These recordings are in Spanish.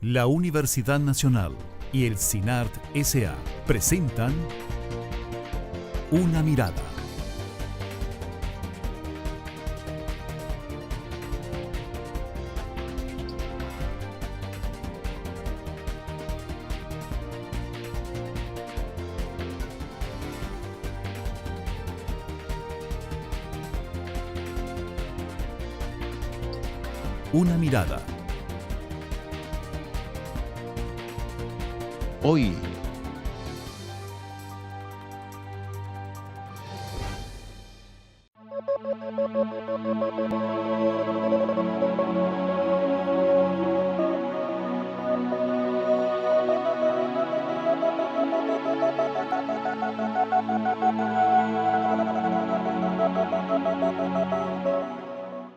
La Universidad Nacional y el CINART S.A. presentan Una Mirada. Una Mirada. Hoy,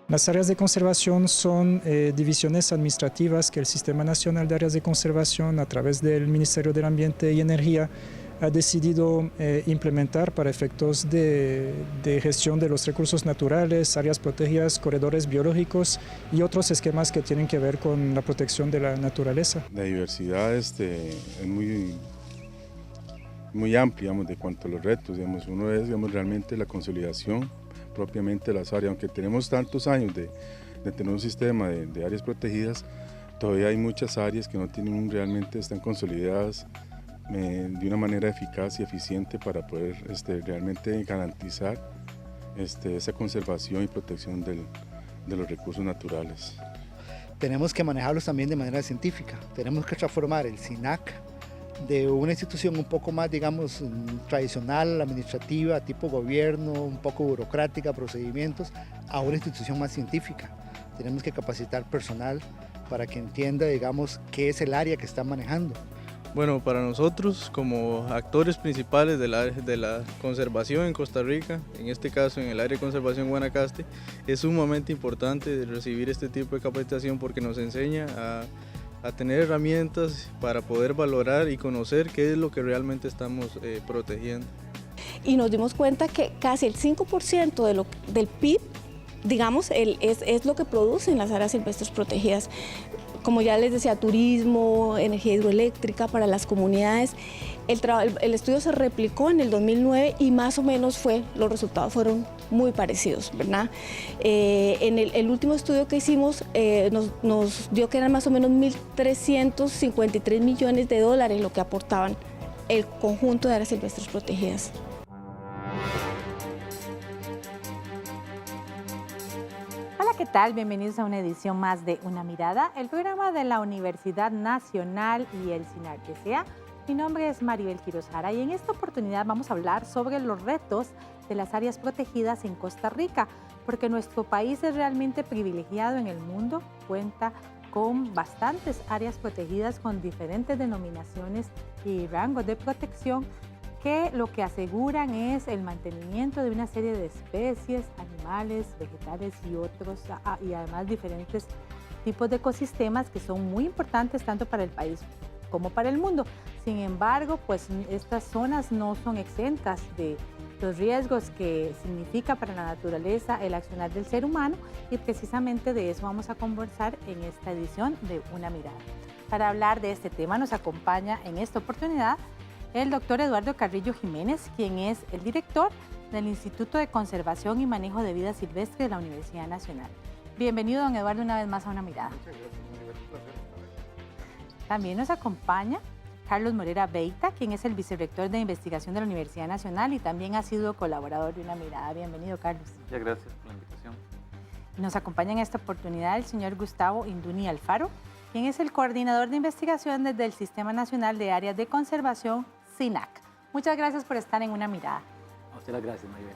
Las áreas de conservación son divisiones administrativas que el Sistema Nacional de Áreas de Conservación, a través del Ministerio del Ambiente y Energía, ha decidido implementar para efectos de gestión de los recursos naturales, áreas protegidas, corredores biológicos y otros esquemas que tienen que ver con la protección de la naturaleza. La diversidad es muy amplia, de cuanto a los retos. Uno es realmente la consolidación propiamente de las áreas. Aunque tenemos tantos años de tener un sistema de áreas protegidas, todavía hay muchas áreas que no tienen realmente, están consolidadas de una manera eficaz y eficiente para poder realmente garantizar esa conservación y protección de los recursos naturales. Tenemos que manejarlos también de manera científica. Tenemos que transformar el SINAC de una institución un poco más, digamos, tradicional, administrativa, tipo gobierno, un poco burocrática, procedimientos, a una institución más científica. Tenemos que capacitar personal para que entienda, digamos, qué es el área que está manejando. Bueno, para nosotros como actores principales de la conservación en Costa Rica, en este caso en el área de conservación Guanacaste, es sumamente importante recibir este tipo de capacitación porque nos enseña a tener herramientas para poder valorar y conocer qué es lo que realmente estamos protegiendo. Y nos dimos cuenta que casi el 5% del PIB, digamos, es lo que producen las áreas silvestres protegidas. Como ya les decía, turismo, energía hidroeléctrica para las comunidades. El estudio se replicó en el 2009 y más o menos los resultados fueron muy parecidos, ¿verdad? En el último estudio que hicimos nos dio que eran más o menos 1.353 millones de dólares lo que aportaban el conjunto de áreas silvestres protegidas. Hola, ¿qué tal? Bienvenidos a una edición más de Una Mirada, el programa de la Universidad Nacional y el CINART S.A. Mi nombre es Maribel Quiroz Jara y en esta oportunidad vamos a hablar sobre los retos de las áreas protegidas en Costa Rica, porque nuestro país es realmente privilegiado en el mundo, cuenta con bastantes áreas protegidas con diferentes denominaciones y rangos de protección que lo que aseguran es el mantenimiento de una serie de especies, animales, vegetales y otros, y además diferentes tipos de ecosistemas que son muy importantes tanto para el país como para el mundo. Sin embargo, pues estas zonas no son exentas de los riesgos que significa para la naturaleza el accionar del ser humano y precisamente de eso vamos a conversar en esta edición de Una Mirada. Para hablar de este tema nos acompaña en esta oportunidad el doctor Eduardo Carrillo Jiménez, quien es el director del Instituto de Conservación y Manejo de Vida Silvestre de la Universidad Nacional. Bienvenido, don Eduardo, una vez más a Una Mirada. Muchas gracias, Maribel, un placer estar aquí. También nos acompaña Carlos Morera Beita, quien es el vicerrector de investigación de la Universidad Nacional y también ha sido colaborador de Una Mirada. Bienvenido, Carlos. Muchas gracias por la invitación. Nos acompaña en esta oportunidad el señor Gustavo Induni Alfaro, quien es el coordinador de investigación desde el Sistema Nacional de Áreas de Conservación, SINAC. Muchas gracias por estar en Una Mirada. A usted las gracias, Maribel.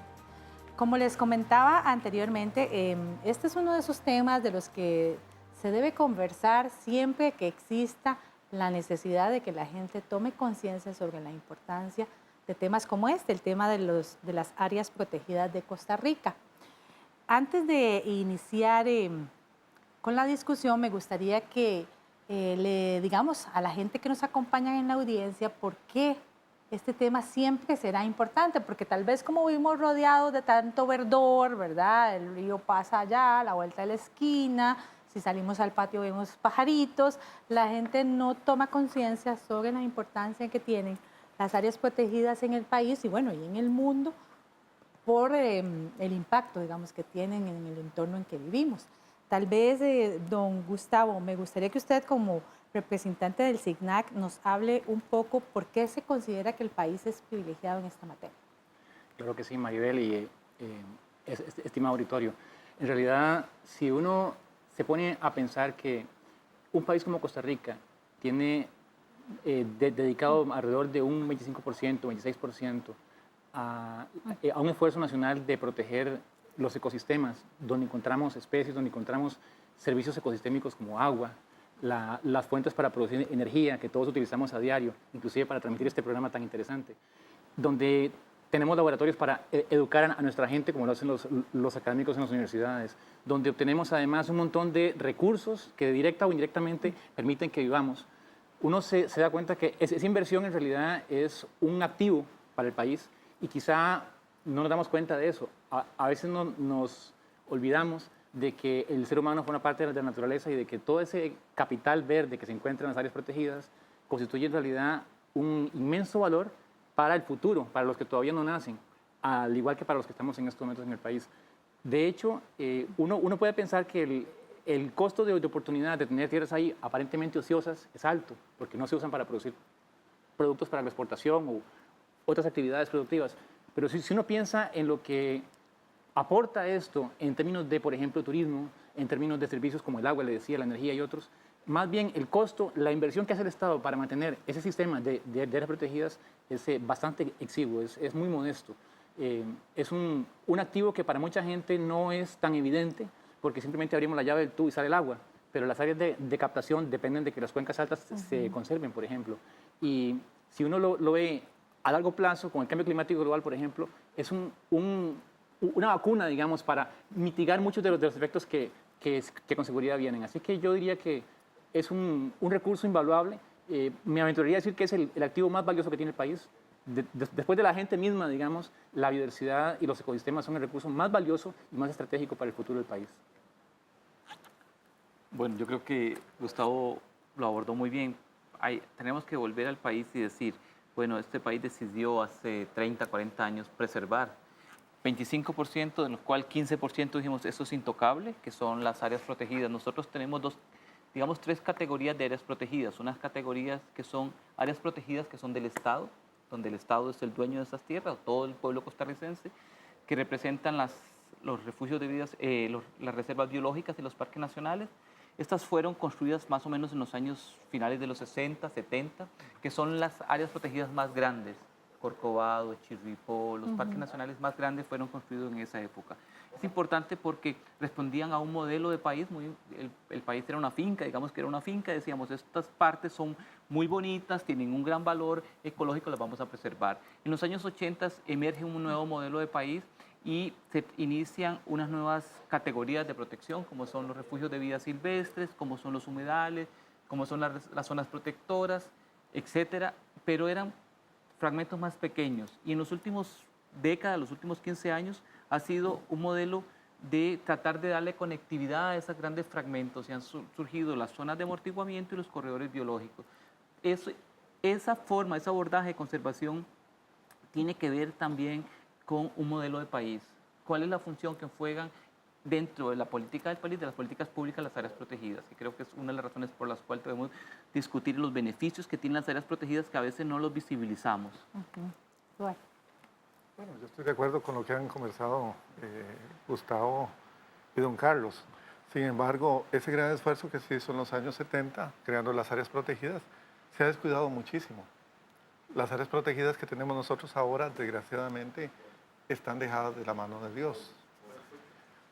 Como les comentaba anteriormente, este es uno de esos temas de los que se debe conversar siempre que exista la necesidad de que la gente tome conciencia sobre la importancia de temas como este, el tema de las áreas protegidas de Costa Rica. Antes de iniciar con la discusión, me gustaría que le digamos a la gente que nos acompaña en la audiencia por qué este tema siempre será importante, porque tal vez como vivimos rodeados de tanto verdor, ¿verdad? El río pasa allá, a la vuelta de la esquina, Si salimos al patio vemos pajaritos, la gente no toma conciencia sobre la importancia que tienen las áreas protegidas en el país y bueno, y en el mundo por el impacto, digamos, que tienen en el entorno en que vivimos. Tal vez, don Gustavo, me gustaría que usted como representante del SIGNAC nos hable un poco por qué se considera que el país es privilegiado en esta materia. Claro que sí, Maribel y estimado auditorio. En realidad, si uno se pone a pensar que un país como Costa Rica tiene dedicado alrededor de un 25%, 26% a un esfuerzo nacional de proteger los ecosistemas, donde encontramos especies, donde encontramos servicios ecosistémicos como agua, las fuentes para producir energía que todos utilizamos a diario, inclusive para transmitir este programa tan interesante, donde tenemos laboratorios para educar a nuestra gente, como lo hacen los académicos en las universidades, donde obtenemos además un montón de recursos que directa o indirectamente permiten que vivamos. Uno se da cuenta que esa inversión en realidad es un activo para el país y quizá no nos damos cuenta de eso. A veces nos olvidamos de que el ser humano forma parte de la naturaleza y de que todo ese capital verde que se encuentra en las áreas protegidas constituye en realidad un inmenso valor para el futuro, para los que todavía no nacen, al igual que para los que estamos en estos momentos en el país. De hecho, uno puede pensar que el costo de oportunidad de tener tierras ahí aparentemente ociosas es alto, porque no se usan para producir productos para la exportación o otras actividades productivas. Pero si uno piensa en lo que aporta esto en términos de, por ejemplo, turismo, en términos de servicios como el agua, le decía, la energía y otros, más bien el costo, la inversión que hace el Estado para mantener ese sistema de áreas protegidas es bastante exiguo, es muy modesto. Es un activo que para mucha gente no es tan evidente porque simplemente abrimos la llave del tubo y sale el agua, pero las áreas de captación dependen de que las cuencas altas se conserven, por ejemplo. Y si uno lo ve a largo plazo, con el cambio climático global, por ejemplo, es una vacuna, digamos, para mitigar muchos de los efectos que con seguridad vienen. Así que yo diría que es un recurso invaluable. Me aventuraría a decir que es el activo más valioso que tiene el país. Después de la gente misma, digamos, la biodiversidad y los ecosistemas son el recurso más valioso y más estratégico para el futuro del país. Bueno, yo creo que Gustavo lo abordó muy bien. Tenemos que volver al país y decir, bueno, este país decidió hace 30, 40 años preservar 25%, de los cuales 15% dijimos eso es intocable, que son las áreas protegidas. Nosotros tenemos tres categorías de áreas protegidas. Unas categorías que son áreas protegidas que son del Estado, donde el Estado es el dueño de esas tierras, todo el pueblo costarricense, que representan los refugios de vidas, las reservas biológicas y los parques nacionales. Estas fueron construidas más o menos en los años finales de los 60, 70, que son las áreas protegidas más grandes. Corcovado, Chirripó, los parques nacionales más grandes fueron construidos en esa época. Es importante porque respondían a un modelo de país, el país era una finca, digamos que era una finca, decíamos, estas partes son muy bonitas, tienen un gran valor ecológico, las vamos a preservar. En los años 80 emerge un nuevo modelo de país y se inician unas nuevas categorías de protección, como son los refugios de vida silvestres, como son los humedales, como son las zonas protectoras, etcétera, pero eran fragmentos más pequeños. Y en los últimos décadas, los últimos 15 años, ha sido un modelo de tratar de darle conectividad a esos grandes fragmentos y han surgido las zonas de amortiguamiento y los corredores biológicos. Esa forma, ese abordaje de conservación tiene que ver también con un modelo de país. ¿Cuál es la función que juegan dentro de la política del país, de las políticas públicas, las áreas protegidas? Y creo que es una de las razones por las cuales debemos discutir los beneficios que tienen las áreas protegidas que a veces no los visibilizamos. Bueno, yo estoy de acuerdo con lo que han conversado Gustavo y don Carlos. Sin embargo, ese gran esfuerzo que se hizo en los años 70, creando las áreas protegidas, se ha descuidado muchísimo. Las áreas protegidas que tenemos nosotros ahora, desgraciadamente, están dejadas de la mano de Dios.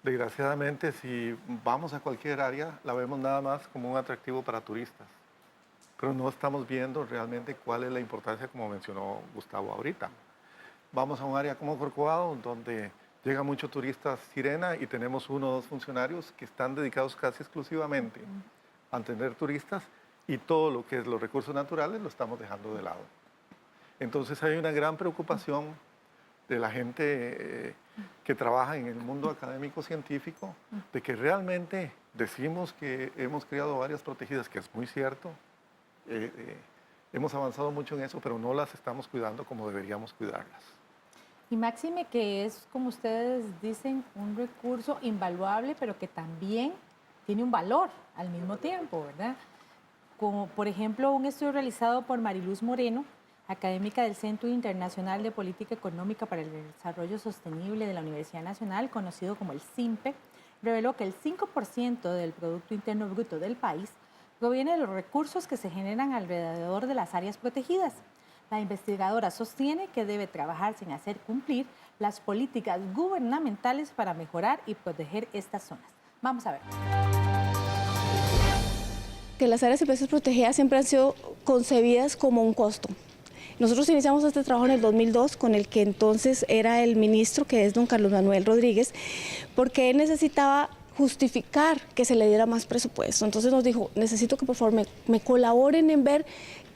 Desgraciadamente, si vamos a cualquier área, la vemos nada más como un atractivo para turistas. Pero no estamos viendo realmente cuál es la importancia, como mencionó Gustavo ahorita. Vamos a un área como Corcovado, donde llega mucho turista sirena y tenemos 1 o 2 funcionarios que están dedicados casi exclusivamente a atender turistas y todo lo que es los recursos naturales lo estamos dejando de lado. Entonces hay una gran preocupación de la gente que trabaja en el mundo académico científico, de que realmente decimos que hemos creado áreas protegidas, que es muy cierto. Hemos avanzado mucho en eso, pero no las estamos cuidando como deberíamos cuidarlas. Y máxime que es, como ustedes dicen, un recurso invaluable, pero que también tiene un valor al mismo tiempo, ¿verdad? Como por ejemplo un estudio realizado por Mariluz Moreno, académica del Centro Internacional de Política Económica para el Desarrollo Sostenible de la Universidad Nacional, conocido como el CIMPE, reveló que el 5% del Producto Interno Bruto del país proviene de los recursos que se generan alrededor de las áreas protegidas. La investigadora sostiene que debe trabajar sin hacer cumplir las políticas gubernamentales para mejorar y proteger estas zonas. Vamos a ver. Que las áreas silvestres protegidas siempre han sido concebidas como un costo. Nosotros iniciamos este trabajo en el 2002 con el que entonces era el ministro, que es don Carlos Manuel Rodríguez, porque él necesitaba justificar que se le diera más presupuesto. Entonces nos dijo, necesito que por favor me colaboren en ver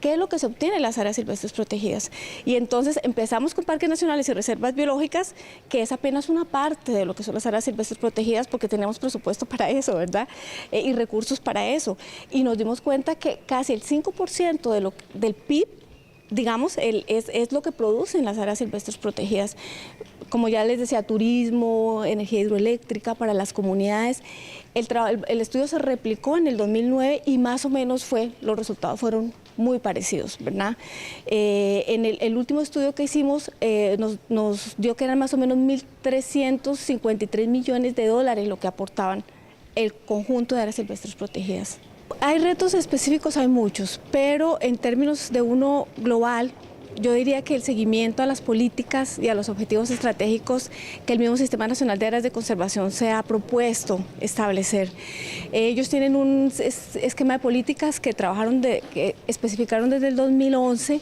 qué es lo que se obtiene en las áreas silvestres protegidas. Y entonces empezamos con parques nacionales y reservas biológicas, que es apenas una parte de lo que son las áreas silvestres protegidas, porque tenemos presupuesto para eso, ¿verdad? Y recursos para eso. Y nos dimos cuenta que casi el 5% del PIB, digamos, es lo que producen las áreas silvestres protegidas. Como ya les decía, turismo, energía hidroeléctrica para las comunidades. El estudio se replicó en el 2009 y más o menos los resultados fueron muy parecidos, ¿verdad? En el último estudio que hicimos nos dio que eran más o menos 1.353 millones de dólares lo que aportaban el conjunto de áreas silvestres protegidas. Hay retos específicos, hay muchos, pero en términos de uno global, yo diría que el seguimiento a las políticas y a los objetivos estratégicos que el mismo Sistema Nacional de Áreas de Conservación se ha propuesto establecer. Ellos tienen un esquema de políticas que que especificaron desde el 2011,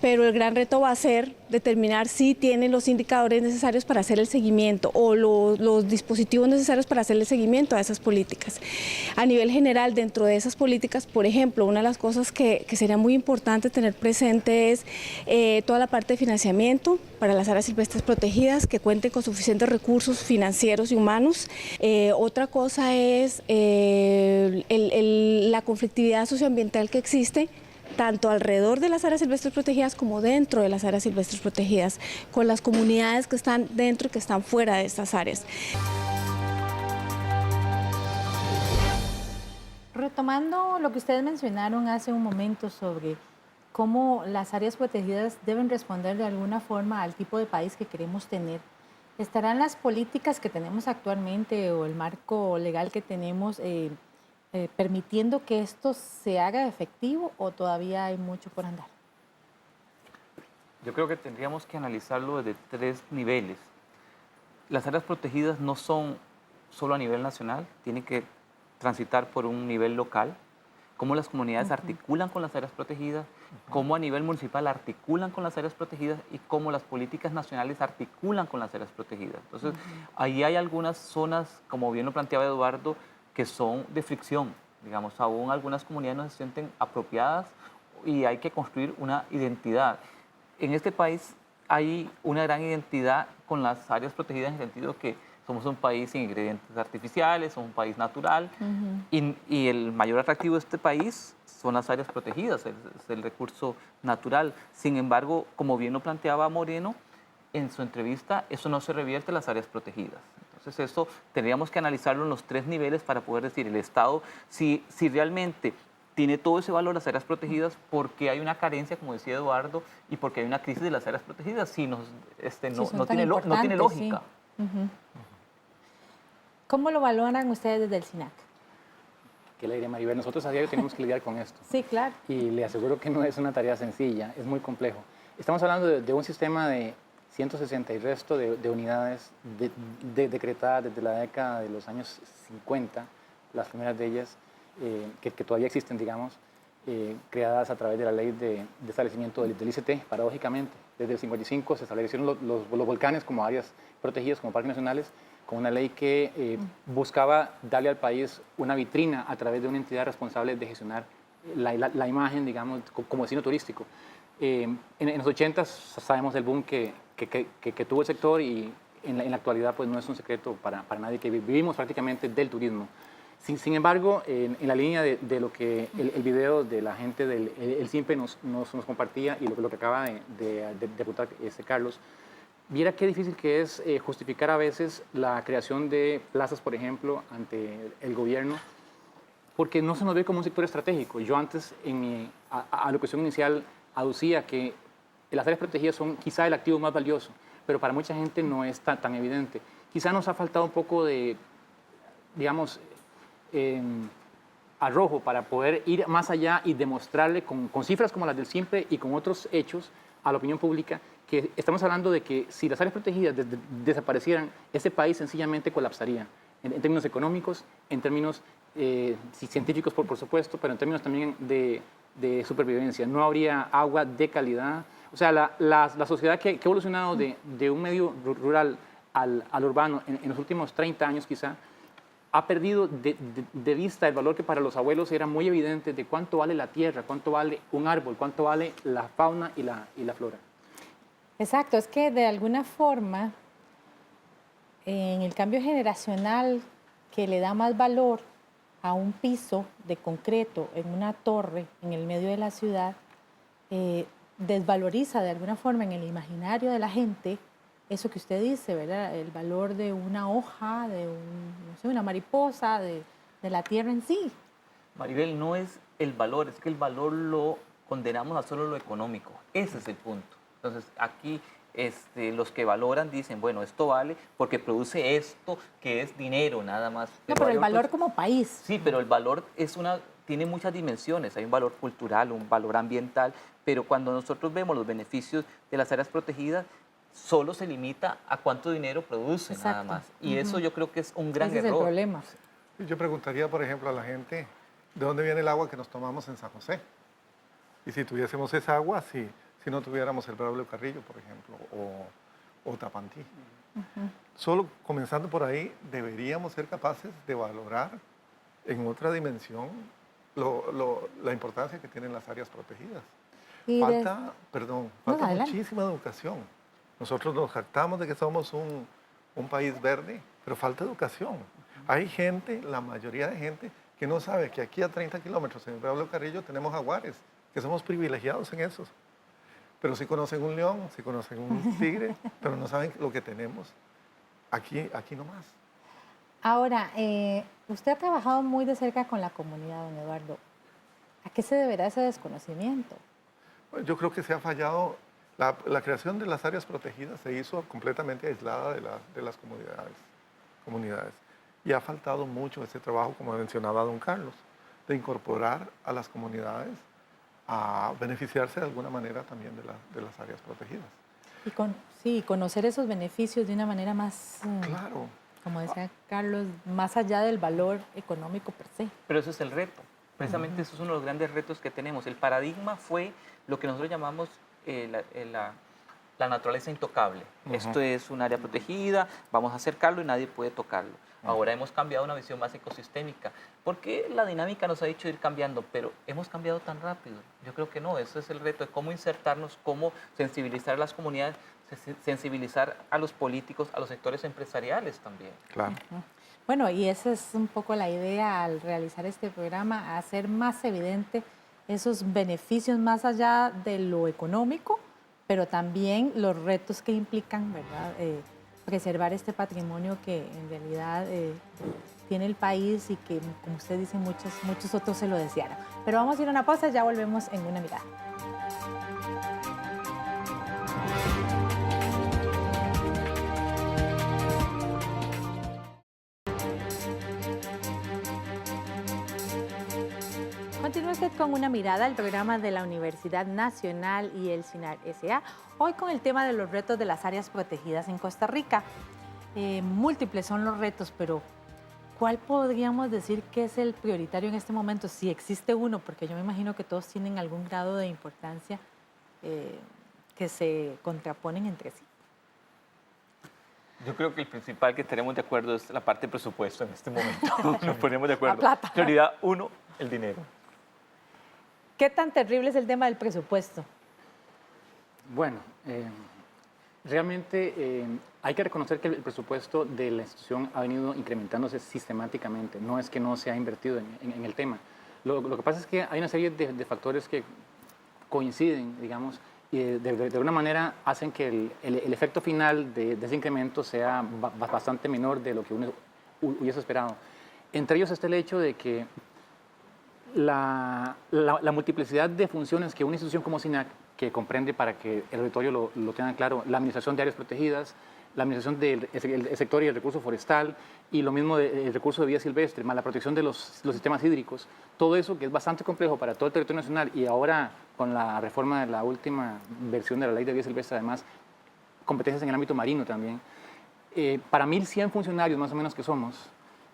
pero el gran reto va a ser determinar si tienen los indicadores necesarios para hacer el seguimiento o los dispositivos necesarios para hacer el seguimiento a esas políticas. A nivel general, dentro de esas políticas, por ejemplo, una de las cosas que sería muy importante tener presente es toda la parte de financiamiento para las áreas silvestres protegidas, que cuenten con suficientes recursos financieros y humanos. Otra cosa es la conflictividad socioambiental que existe, tanto alrededor de las áreas silvestres protegidas como dentro de las áreas silvestres protegidas, con las comunidades que están dentro y que están fuera de estas áreas. Retomando lo que ustedes mencionaron hace un momento sobre cómo las áreas protegidas deben responder de alguna forma al tipo de país que queremos tener, ¿estarán las políticas que tenemos actualmente o el marco legal que tenemos permitiendo que esto se haga efectivo o todavía hay mucho por andar? Yo creo que tendríamos que analizarlo desde 3 niveles. Las áreas protegidas no son solo a nivel nacional, tienen que transitar por un nivel local, cómo las comunidades articulan con las áreas protegidas, cómo a nivel municipal articulan con las áreas protegidas y cómo las políticas nacionales articulan con las áreas protegidas. Entonces, ahí hay algunas zonas, como bien lo planteaba Eduardo, que son de fricción. Digamos, aún algunas comunidades no se sienten apropiadas y hay que construir una identidad. En este país hay una gran identidad con las áreas protegidas en el sentido que somos un país sin ingredientes artificiales, somos un país natural y el mayor atractivo de este país son las áreas protegidas, es el recurso natural. Sin embargo, como bien lo planteaba Moreno en su entrevista, eso no se revierte en las áreas protegidas. Entonces eso tendríamos que analizarlo en los 3 niveles para poder decir el Estado si realmente tiene todo ese valor las áreas protegidas, porque hay una carencia, como decía Eduardo, y porque hay una crisis de las áreas protegidas, si no tiene lógica. Sí. ¿Cómo lo valoran ustedes desde el SINAC? ¿Qué le diré, Maribel? Nosotros a diario tenemos que lidiar con esto. Sí, claro. Y le aseguro que no es una tarea sencilla, es muy complejo. Estamos hablando de un sistema de 160 y resto de unidades decretadas desde la década de los años 50, las primeras de ellas, que todavía existen, digamos, creadas a través de la ley de establecimiento del ICT, paradójicamente. Desde el 55 se establecieron los volcanes como áreas protegidas, como parques nacionales, con una ley que buscaba darle al país una vitrina a través de una entidad responsable de gestionar la imagen, digamos, como destino turístico. En los 80 sabemos del boom que tuvo el sector y en la actualidad pues no es un secreto para nadie que vivimos prácticamente del turismo. Sin embargo, en la línea de lo que el video de la gente del el CIMPE nos compartía y lo que acaba de apuntar Carlos, viera qué difícil que es justificar a veces la creación de plazas, por ejemplo, ante el gobierno, porque no se nos ve como un sector estratégico. Yo antes, en mi alocución inicial, aducía que las áreas protegidas son quizá el activo más valioso, pero para mucha gente no es tan evidente. Quizá nos ha faltado un poco de, digamos, arrojo para poder ir más allá y demostrarle con cifras como las del CIMPE y con otros hechos a la opinión pública que estamos hablando de que si las áreas protegidas desaparecieran, este país sencillamente colapsaría en términos económicos, en términos científicos por supuesto, pero en términos también de supervivencia. No habría agua de calidad. O sea, la sociedad que ha evolucionado de un medio rural al urbano en los últimos 30 años quizá, ha perdido de vista el valor que para los abuelos era muy evidente de cuánto vale la tierra, cuánto vale un árbol, cuánto vale la fauna y la flora. Exacto, es que de alguna forma en el cambio generacional que le da más valor a un piso de concreto en una torre en el medio de la ciudad, desvaloriza de alguna forma en el imaginario de la gente eso que usted dice, ¿verdad? El valor de una hoja, de no sé, una mariposa, de la tierra en sí. Maribel, no es el valor, es que el valor lo condenamos a solo lo económico. Ese es el punto. Entonces, aquí los que valoran dicen, bueno, esto vale porque produce esto, que es dinero nada más. Pero el valor como país. Sí, pero el valor tiene muchas dimensiones. Hay un valor cultural, un valor ambiental, pero cuando nosotros vemos los beneficios de las áreas protegidas, solo se limita a cuánto dinero produce. Exacto. Nada más. Y eso yo creo que es un gran error. Ese es el problema. Yo preguntaría, por ejemplo, a la gente, ¿de dónde viene el agua que nos tomamos en San José? Y si tuviésemos esa agua, si no tuviéramos el Braulio Carrillo, por ejemplo, o Tapantí. Solo comenzando por ahí, deberíamos ser capaces de valorar en otra dimensión la importancia que tienen las áreas protegidas. Falta muchísima educación. Nosotros nos jactamos de que somos un país verde, pero falta educación. Hay gente, la mayoría de gente, que no sabe que aquí a 30 kilómetros en el Braulio Carrillo tenemos jaguares, que somos privilegiados en esos. Pero sí conocen un león, sí conocen un tigre, pero no saben lo que tenemos aquí nomás. Ahora, usted ha trabajado muy de cerca con la comunidad, don Eduardo. ¿A qué se deberá ese desconocimiento? Bueno, yo creo que se ha fallado. La creación de las áreas protegidas se hizo completamente aislada de las comunidades. Y ha faltado mucho ese trabajo, como mencionaba don Carlos, de incorporar a las comunidades a beneficiarse de alguna manera también de las áreas protegidas. Y conocer esos beneficios de una manera más, claro, como decía Carlos, más allá del valor económico per se. Pero ese es el reto. Precisamente eso es uno de los grandes retos que tenemos. El paradigma fue lo que nosotros llamamos la naturaleza intocable. Esto es un área protegida, vamos a acercarlo y nadie puede tocarlo. Ahora hemos cambiado a una visión más ecosistémica. Porque la dinámica nos ha dicho ir cambiando, pero hemos cambiado tan rápido. Yo creo que no, eso es el reto, de cómo insertarnos, cómo sensibilizar a las comunidades, sensibilizar a los políticos, a los sectores empresariales también. Claro. Bueno, y esa es un poco la idea al realizar este programa, hacer más evidente esos beneficios más allá de lo económico, pero también los retos que implican, ¿verdad? Preservar este patrimonio que en realidad tiene el país y que, como usted dice, muchos otros se lo desearon. Pero vamos a ir a una pausa, ya volvemos en una mirada. Continúe usted con Una Mirada, el programa de la Universidad Nacional y el CINAR S.A. Hoy con el tema de los retos de las áreas protegidas en Costa Rica. Múltiples son los retos, pero ¿cuál podríamos decir que es el prioritario en este momento? Si existe uno, porque yo me imagino que todos tienen algún grado de importancia que se contraponen entre sí. Yo creo que el principal que estaremos de acuerdo es la parte de presupuesto en este momento. Nos ponemos de acuerdo. La plata. Prioridad 1, el dinero. ¿Qué tan terrible es el tema del presupuesto? Bueno, Realmente hay que reconocer que el presupuesto de la institución ha venido incrementándose sistemáticamente, no es que no se ha invertido en el tema. Lo que pasa es que hay una serie de factores que coinciden, digamos, y de alguna manera hacen que el efecto final de ese incremento sea bastante menor de lo que uno hubiese esperado. Entre ellos está el hecho de que la multiplicidad de funciones que una institución como SINAC, que comprende, para que el auditorio lo tenga claro, la administración de áreas protegidas, la administración del sector y el recurso forestal, y lo mismo del recurso de vida silvestre, más la protección de los sistemas hídricos, todo eso que es bastante complejo para todo el territorio nacional, y ahora con la reforma de la última versión de la ley de vida silvestre, además, competencias en el ámbito marino también, para 1.100 funcionarios más o menos que somos,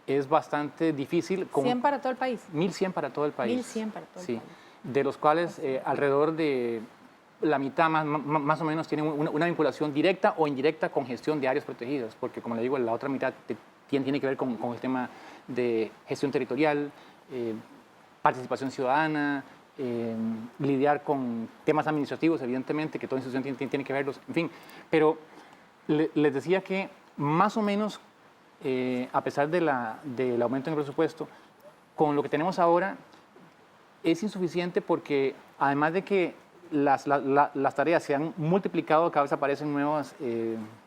es bastante difícil. ¿100 para todo el país? 1.100 para todo el país. 1.100 para todo el país. De los cuales alrededor de la mitad más o menos tienen una vinculación directa o indirecta con gestión de áreas protegidas, porque como le digo, la otra mitad tiene que ver con el tema de gestión territorial, participación ciudadana, lidiar con temas administrativos, evidentemente, que toda institución tiene que verlos, en fin. Pero les decía que más o menos, a pesar del aumento en el presupuesto, con lo que tenemos ahora es insuficiente, porque además de que las tareas se han multiplicado, cada vez aparecen nuevos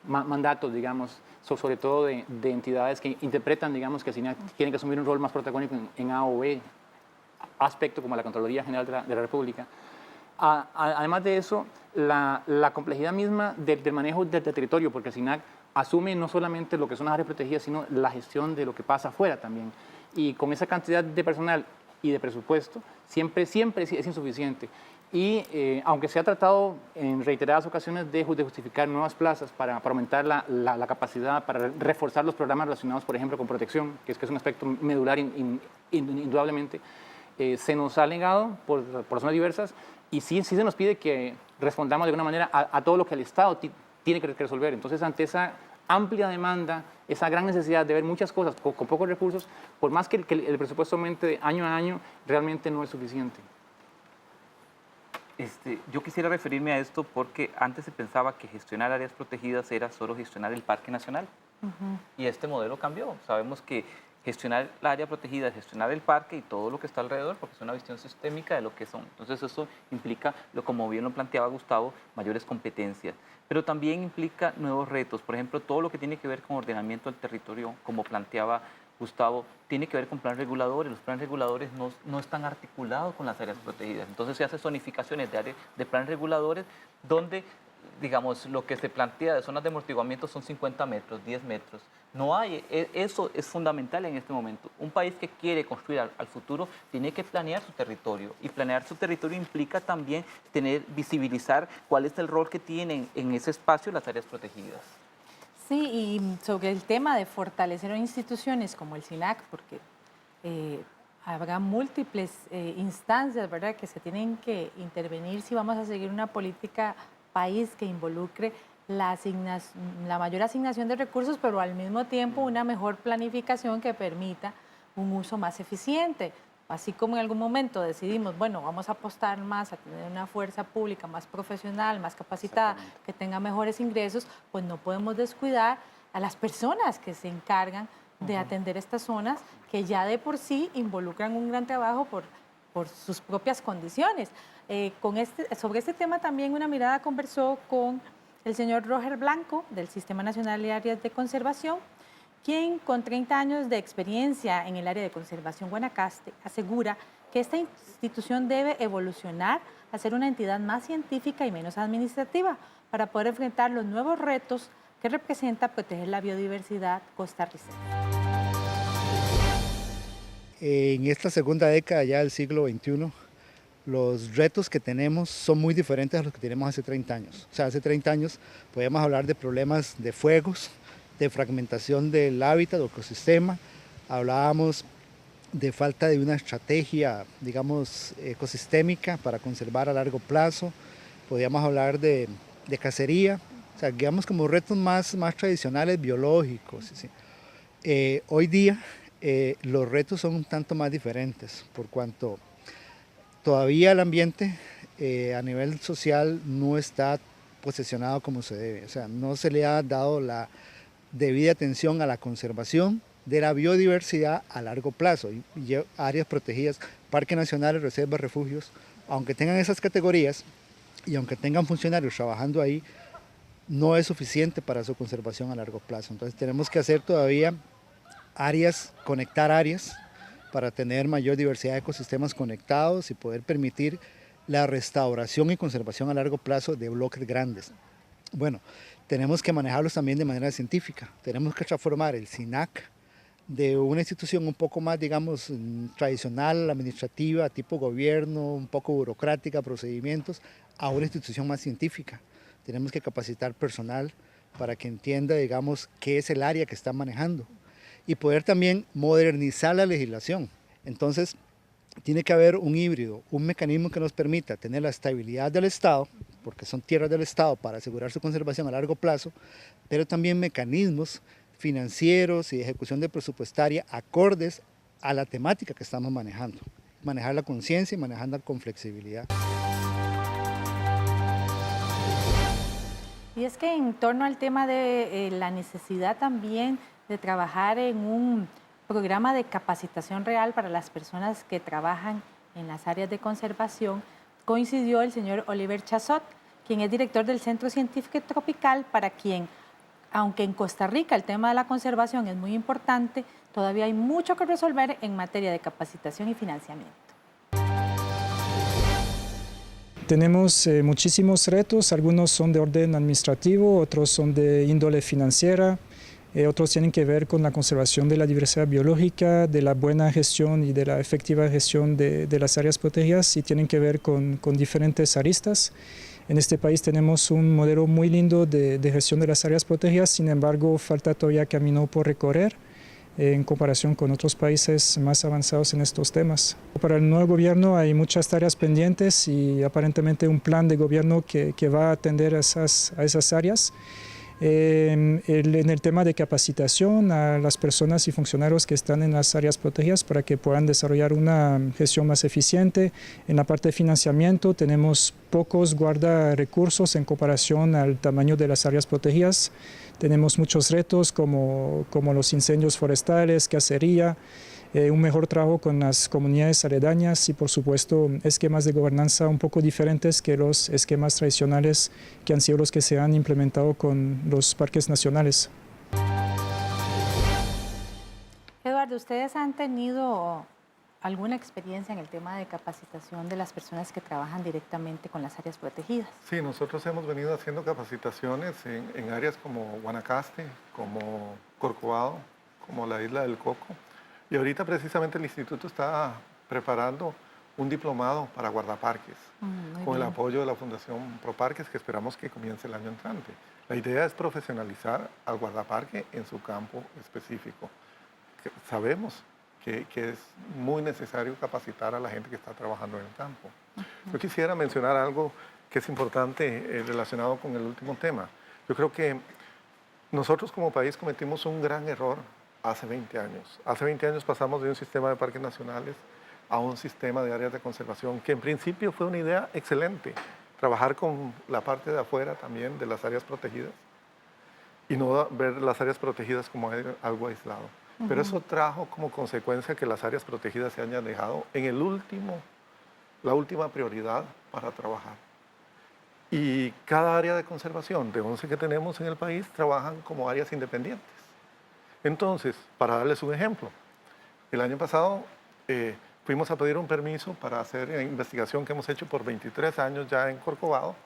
mandatos, digamos, sobre todo de entidades que interpretan, digamos, que SINAC tiene que asumir un rol más protagónico en A o B aspecto, como la Contraloría General de la República. Además de eso, la complejidad misma del manejo del territorio, porque SINAC asume no solamente lo que son las áreas protegidas, sino la gestión de lo que pasa afuera también. Y con esa cantidad de personal y de presupuesto, siempre es insuficiente. Y aunque se ha tratado en reiteradas ocasiones de justificar nuevas plazas para aumentar la capacidad, para reforzar los programas relacionados, por ejemplo, con protección, que es un aspecto medular indudablemente, se nos ha negado por razones diversas, y sí se nos pide que respondamos de alguna manera a todo lo que el Estado tiene que resolver. Entonces, ante esa amplia demanda, esa gran necesidad de ver muchas cosas con pocos recursos, por más que el presupuesto aumente de año a año, realmente no es suficiente. Yo quisiera referirme a esto porque antes se pensaba que gestionar áreas protegidas era solo gestionar el Parque Nacional. Y este modelo cambió. Sabemos que gestionar la área protegida es gestionar el parque y todo lo que está alrededor, porque es una visión sistémica de lo que son. Entonces eso implica, como bien lo planteaba Gustavo, mayores competencias, pero también implica nuevos retos. Por ejemplo, todo lo que tiene que ver con ordenamiento del territorio, como planteaba Gustavo, tiene que ver con planes reguladores. Los planes reguladores no están articulados con las áreas protegidas. Entonces se hacen zonificaciones de planes reguladores donde, digamos, lo que se plantea de zonas de amortiguamiento son 50 metros, 10 metros. No hay, eso es fundamental en este momento. Un país que quiere construir al futuro tiene que planear su territorio, y planear su territorio implica también visibilizar cuál es el rol que tienen en ese espacio las áreas protegidas. Sí, y sobre el tema de fortalecer instituciones como el SINAC, porque habrá múltiples instancias, ¿verdad?, que se tienen que intervenir si vamos a seguir una política país que involucre la mayor asignación de recursos, pero al mismo tiempo una mejor planificación que permita un uso más eficiente. Así como en algún momento decidimos, bueno, vamos a apostar más a tener una fuerza pública más profesional, más capacitada, que tenga mejores ingresos, pues no podemos descuidar a las personas que se encargan de atender estas zonas, que ya de por sí involucran un gran trabajo por sus propias condiciones. Sobre este tema también Una Mirada conversó con el señor Roger Blanco, del Sistema Nacional de Áreas de Conservación, quien con 30 años de experiencia en el área de conservación Guanacaste asegura que esta institución debe evolucionar a ser una entidad más científica y menos administrativa para poder enfrentar los nuevos retos que representa proteger la biodiversidad costarricense. En esta segunda década ya del siglo XXI, los retos que tenemos son muy diferentes a los que tenemos hace 30 años. O sea, hace 30 años podíamos hablar de problemas de fuegos, de fragmentación del hábitat o ecosistema, hablábamos de falta de una estrategia, digamos, ecosistémica para conservar a largo plazo, podíamos hablar de cacería, o sea, digamos como retos más tradicionales, biológicos. ¿Sí? Hoy día los retos son un tanto más diferentes, por cuanto todavía el ambiente a nivel social no está posesionado como se debe. O sea, no se le ha dado la debida atención a la conservación de la biodiversidad a largo plazo. Y áreas protegidas, parques nacionales, reservas, refugios, aunque tengan esas categorías y aunque tengan funcionarios trabajando ahí, no es suficiente para su conservación a largo plazo. Entonces tenemos que hacer todavía áreas, conectar áreas para tener mayor diversidad de ecosistemas conectados y poder permitir la restauración y conservación a largo plazo de bloques grandes. Bueno, tenemos que manejarlos también de manera científica. Tenemos que transformar el SINAC de una institución un poco más, digamos, tradicional, administrativa, tipo gobierno, un poco burocrática, procedimientos, a una institución más científica. Tenemos que capacitar personal para que entienda, digamos, qué es el área que está manejando y poder también modernizar la legislación. Entonces, tiene que haber un híbrido, un mecanismo que nos permita tener la estabilidad del Estado, porque son tierras del Estado para asegurar su conservación a largo plazo, pero también mecanismos financieros y de ejecución de presupuestaria acordes a la temática que estamos manejando. Manejar la conciencia y manejarla con flexibilidad. Y es que en torno al tema de la necesidad también de trabajar en un programa de capacitación real para las personas que trabajan en las áreas de conservación, coincidió el señor Oliver Chazot, quien es director del Centro Científico Tropical, para quien, aunque en Costa Rica el tema de la conservación es muy importante, todavía hay mucho que resolver en materia de capacitación y financiamiento. Tenemos muchísimos retos, algunos son de orden administrativo, otros son de índole financiera, otros tienen que ver con la conservación de la diversidad biológica, de la buena gestión y de la efectiva gestión de las áreas protegidas y tienen que ver con diferentes aristas. En este país tenemos un modelo muy lindo de gestión de las áreas protegidas, sin embargo falta todavía camino por recorrer en comparación con otros países más avanzados en estos temas. Para el nuevo gobierno hay muchas tareas pendientes y aparentemente un plan de gobierno que va a atender a esas áreas. En el tema de capacitación a las personas y funcionarios que están en las áreas protegidas para que puedan desarrollar una gestión más eficiente. En la parte de financiamiento tenemos pocos guardarrecursos en comparación al tamaño de las áreas protegidas. Tenemos muchos retos como los incendios forestales, cacería, un mejor trabajo con las comunidades aledañas y por supuesto esquemas de gobernanza un poco diferentes que los esquemas tradicionales que han sido los que se han implementado con los parques nacionales. Eduardo, ¿ustedes han tenido alguna experiencia en el tema de capacitación de las personas que trabajan directamente con las áreas protegidas? Sí, nosotros hemos venido haciendo capacitaciones en áreas como Guanacaste, como Corcovado, como la Isla del Coco. Y ahorita precisamente el instituto está preparando un diplomado para guardaparques, con el apoyo de la Fundación Proparques, que esperamos que comience el año entrante. La idea es profesionalizar al guardaparque en su campo específico. Sabemos que es muy necesario capacitar a la gente que está trabajando en el campo. Yo quisiera mencionar algo que es importante relacionado con el último tema. Yo creo que nosotros como país cometimos un gran error hace 20 años. Hace 20 años pasamos de un sistema de parques nacionales a un sistema de áreas de conservación, que en principio fue una idea excelente, trabajar con la parte de afuera también de las áreas protegidas y no ver las áreas protegidas como algo aislado. Pero eso trajo como consecuencia que las áreas protegidas se hayan dejado en la última prioridad para trabajar. Y cada área de conservación, de 11 que tenemos en el país, trabajan como áreas independientes. Entonces, para darles un ejemplo, el año pasado fuimos a pedir un permiso para hacer investigación que hemos hecho por 23 años ya en Corcovado.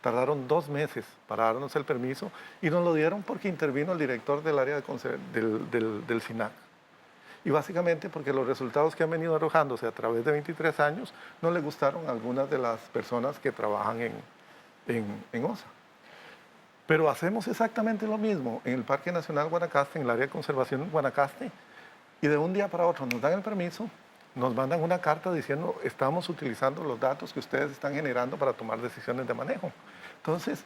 Tardaron 2 meses para darnos el permiso y nos lo dieron porque intervino el director del área del SINAC. Y básicamente porque los resultados que han venido arrojándose a través de 23 años no le gustaron a algunas de las personas que trabajan en OSA. Pero hacemos exactamente lo mismo en el Parque Nacional Guanacaste, en el área de conservación Guanacaste, y de un día para otro nos dan el permiso, nos mandan una carta diciendo estamos utilizando los datos que ustedes están generando para tomar decisiones de manejo. Entonces,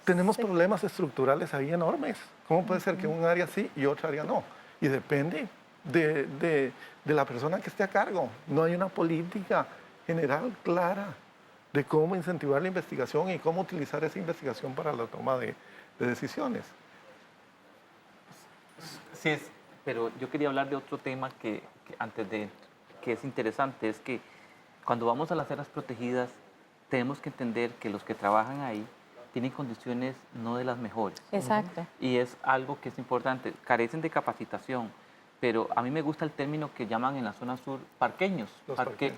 tenemos problemas estructurales ahí enormes. ¿Cómo puede ser que un área sí y otra área no? Y depende de la persona que esté a cargo. No hay una política general clara de cómo incentivar la investigación y cómo utilizar esa investigación para la toma de decisiones. Sí, pero yo quería hablar de otro tema que es interesante, es que cuando vamos a las áreas protegidas tenemos que entender que los que trabajan ahí tienen condiciones no de las mejores. Exacto. Y es algo que es importante, carecen de capacitación, pero a mí me gusta el término que llaman en la zona sur parqueños.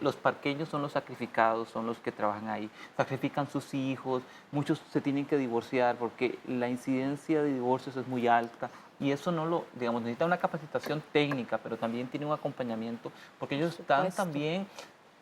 Los parqueños son los sacrificados, son los que trabajan ahí, sacrifican sus hijos, muchos se tienen que divorciar porque la incidencia de divorcios es muy alta. Y eso no lo, digamos, necesita una capacitación técnica, pero también tiene un acompañamiento, porque ellos están también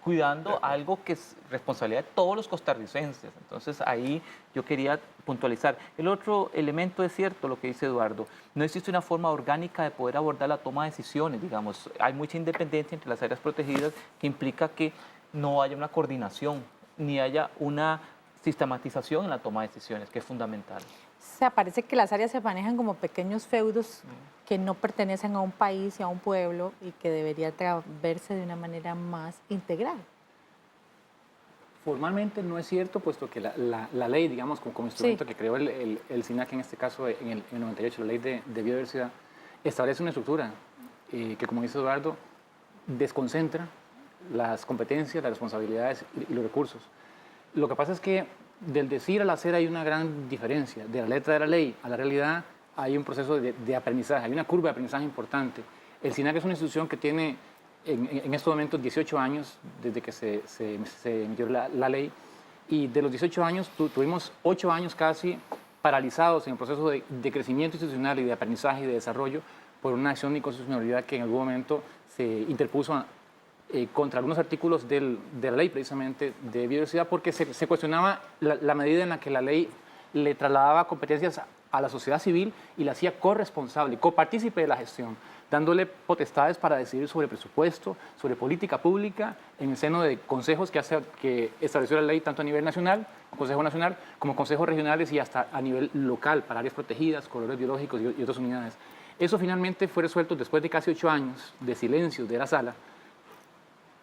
cuidando algo que es responsabilidad de todos los costarricenses. Entonces ahí yo quería puntualizar. El otro elemento es cierto lo que dice Eduardo, no existe una forma orgánica de poder abordar la toma de decisiones, digamos, hay mucha independencia entre las áreas protegidas que implica que no haya una coordinación, ni haya una sistematización en la toma de decisiones, que es fundamental. O sea, parece que las áreas se manejan como pequeños feudos que no pertenecen a un país y a un pueblo y que debería verse de una manera más integral. Formalmente no es cierto, puesto que la ley, digamos, como instrumento que creó el SINAC, en este caso en el 98, la ley de biodiversidad, establece una estructura que, como dice Eduardo, desconcentra las competencias, las responsabilidades y los recursos. Lo que pasa es que del decir al hacer hay una gran diferencia. De la letra de la ley a la realidad hay un proceso de aprendizaje, hay una curva de aprendizaje importante. El SINAC es una institución que tiene en estos momentos 18 años desde que se emitió la ley, y de los 18 años tuvimos 8 años casi paralizados en el proceso de crecimiento institucional y de aprendizaje y de desarrollo por una acción de inconstitucionalidad que en algún momento se interpuso contra algunos artículos de la ley precisamente de biodiversidad, porque se cuestionaba la medida en la que la ley le trasladaba competencias a la sociedad civil y la hacía corresponsable, copartícipe de la gestión, dándole potestades para decidir sobre presupuesto, sobre política pública, en el seno de consejos que estableció la ley tanto a nivel nacional, Consejo Nacional, como consejos regionales y hasta a nivel local, para áreas protegidas, corredores biológicos y otras unidades. Eso finalmente fue resuelto después de casi 8 años de silencio de la sala,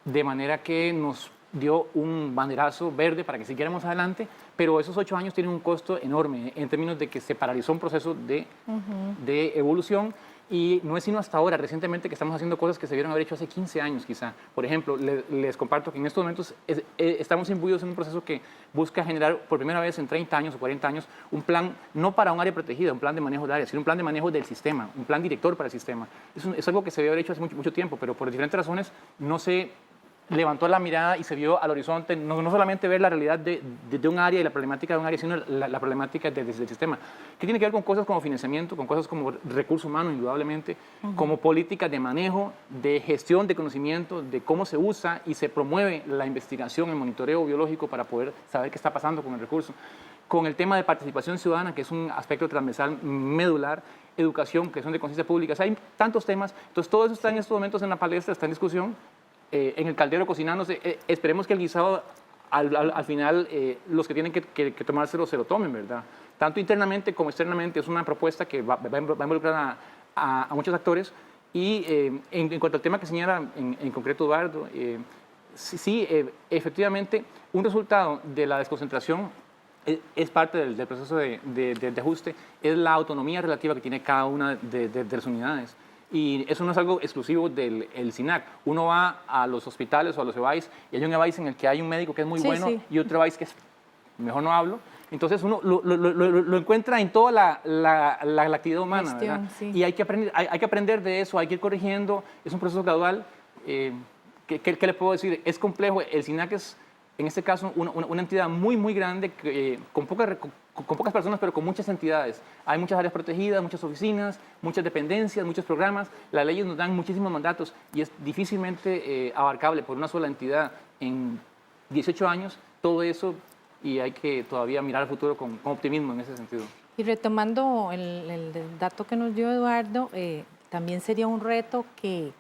de manera que nos dio un banderazo verde para que siguiéramos adelante, pero esos 8 años tienen un costo enorme en términos de que se paralizó un proceso de evolución, y no es sino hasta ahora, recientemente, que estamos haciendo cosas que se debieron haber hecho hace 15 años quizá. Por ejemplo, les comparto que en estos momentos estamos imbuidos en un proceso que busca generar por primera vez en 30 años o 40 años un plan, no para un área protegida, un plan de manejo de área, sino un plan de manejo del sistema, un plan director para el sistema. Es algo que se debe haber hecho hace mucho tiempo, pero por diferentes razones no se levantó la mirada y se vio al horizonte, no solamente ver la realidad de un área y la problemática de un área, sino la problemática del sistema, que tiene que ver con cosas como financiamiento, con cosas como recurso humano, indudablemente, como políticas de manejo, de gestión de conocimiento, de cómo se usa y se promueve la investigación, el monitoreo biológico para poder saber qué está pasando con el recurso, con el tema de participación ciudadana, que es un aspecto transversal medular, educación, que son de conciencia pública. O sea, hay tantos temas, entonces todo eso está en estos momentos en la palestra, está en discusión, en el caldero cocinándose. Esperemos que el guisado al final los que tienen que tomárselo se lo tomen, ¿verdad? Tanto internamente como externamente. Es una propuesta que va a involucrar a muchos actores. Y en cuanto al tema que señala en concreto Eduardo, sí, efectivamente, un resultado de la desconcentración es parte del proceso de ajuste, es la autonomía relativa que tiene cada una de las unidades. Y eso no es algo exclusivo del SINAC. Uno va a los hospitales o a los EVAIS y hay un EVAIS en el que hay un médico que es muy bueno y otro EVAIS que es, mejor no hablo. Entonces uno lo encuentra en toda la actividad humana, ¿verdad? Y hay que aprender de eso, hay que ir corrigiendo. Es un proceso gradual. ¿Qué le puedo decir? Es complejo. El SINAC es, en este caso, una entidad muy grande, con pocas personas, pero con muchas entidades. Hay muchas áreas protegidas, muchas oficinas, muchas dependencias, muchos programas. Las leyes nos dan muchísimos mandatos y es difícilmente abarcable por una sola entidad en 18 años todo eso, y hay que todavía mirar al futuro con optimismo en ese sentido. Y retomando el dato que nos dio Eduardo, también sería un reto que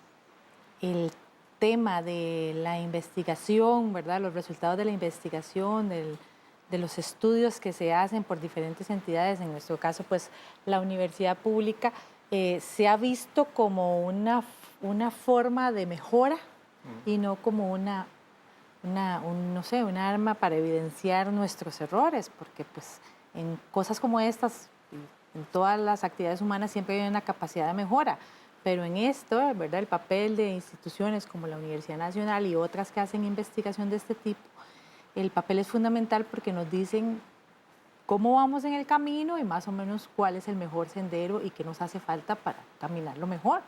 el tema de la investigación, ¿verdad? Los resultados de la investigación, de los estudios que se hacen por diferentes entidades, en nuestro caso, pues la universidad pública, se ha visto como una forma de mejora y no como una no sé, un arma para evidenciar nuestros errores, porque pues en cosas como estas, en todas las actividades humanas siempre hay una capacidad de mejora, pero en esto, ¿verdad?, el papel de instituciones como la Universidad Nacional y otras que hacen investigación de este tipo, el papel es fundamental porque nos dicen cómo vamos en el camino y más o menos cuál es el mejor sendero y qué nos hace falta para caminarlo mejor.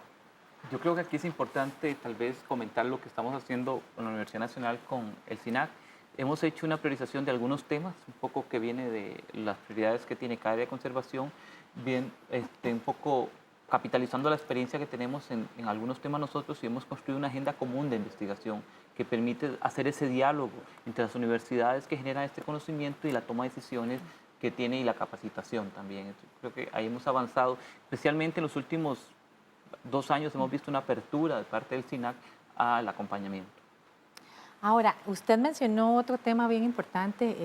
Yo creo que aquí es importante tal vez comentar lo que estamos haciendo con la Universidad Nacional con el SINAC. Hemos hecho una priorización de algunos temas, un poco que viene de las prioridades que tiene cada área de conservación, bien, un poco capitalizando la experiencia que tenemos en algunos temas nosotros, y hemos construido una agenda común de investigación que permite hacer ese diálogo entre las universidades que generan este conocimiento y la toma de decisiones que tiene y la capacitación también. Entonces, creo que ahí hemos avanzado, especialmente en los últimos 2 años hemos visto una apertura de parte del SINAC al acompañamiento. Ahora, usted mencionó otro tema bien importante,